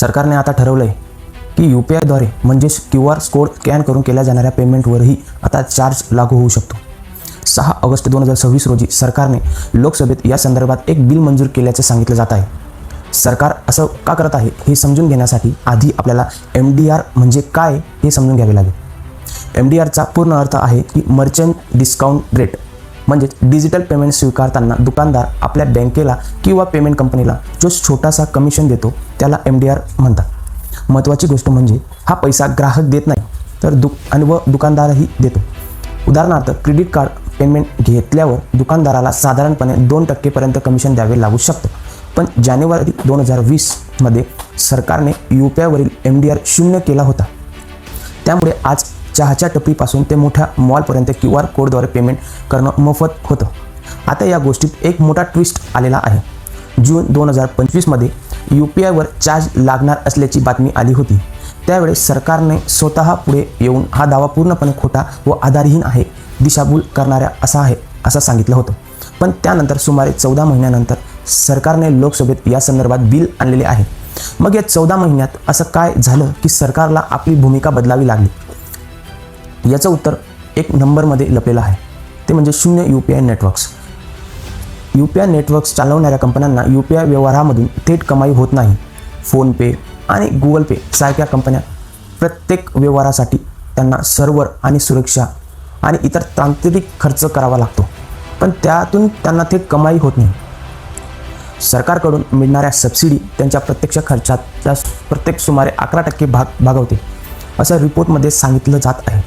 सरकारने आता ठरवलं आहे की UPIद्वारे म्हणजेच QR कोड स्कॅन करून केल्या जाणाऱ्या पेमेंटवरही आता चार्ज लागू होऊ शकतो. 6 ऑगस्ट 2026 रोजी सरकारने लोकसभेत या संदर्भात एक बिल मंजूर केल्याचे सांगितलं जात आहे. सरकार असं का करत आहे हे समजून घेण्यासाठी आधी आपल्याला MDR म्हणजे काय हे समजून घ्यावे लागेल. MDRचा पूर्ण अर्थ आहे की मर्चंट डिस्काउंट रेट, म्हणजेच डिजिटल पेमेंट स्वीकारताना दुकानदार आपल्या बँकेला किंवा पेमेंट कंपनीला जो छोटासा कमिशन देतो त्याला MDR म्हणतात. महत्त्वाची गोष्ट म्हणजे हा पैसा ग्राहक देत नाही तर दुकानदारही देतो. उदाहरणार्थ क्रेडिट कार्ड पेमेंट घेतल्यावर दुकानदाराला साधारणपणे 2% पर्यंत कमिशन द्यावे लागू शकतं. पण जानेवारी 2020 मध्ये सरकारने UPIवरील MDR 0 केला होता. त्यामुळे आज चहाच्या टपरीपासून ते मोठ्या मॉलपर्यंत QR कोडद्वारे पेमेंट करणं मोफत होतं. आता या गोष्टीत एक मोठा ट्विस्ट आलेला आहे. जून 2025 मध्ये UPIवर चार्ज लागणार असल्याची बातमी आली होती. त्यावेळेस सरकारने स्वतः पुढे येऊन हा दावा पूर्णपणे खोटा व आधारहीन आहे, दिशाभूल करणाऱ्या असं सांगितलं होतं. पण त्यानंतर सुमारे 14 महिन्यानंतर सरकारने लोकसभेत या संदर्भात बिल आणलेले आहे. मग या 14 महिन्यात असं काय झालं की सरकारला आपली भूमिका बदलावी लागली? याचं उत्तर एक नंबरमध्ये लपलेलं आहे, ते म्हणजे 0 UPI नेटवर्क्स. UPI नेटवर्क्स चालवणाऱ्या कंपन्यांना UPI व्यवहारामधून थेट कमाई होत नाही. फोनपे आणि गुगल पे सारख्या कंपन्या प्रत्येक व्यवहारासाठी त्यांना सर्व्हर आणि सुरक्षा आणि इतर तांत्रिक खर्च करावा लागतो, पण त्यातून त्यांना थेट कमाई होत नाही. सरकारकडून मिळणाऱ्या सबसिडी त्यांच्या प्रत्यक्ष खर्चाच्या प्रत्येक सुमारे 11% भागवते, असं रिपोर्टमध्ये सांगितलं जात आहे.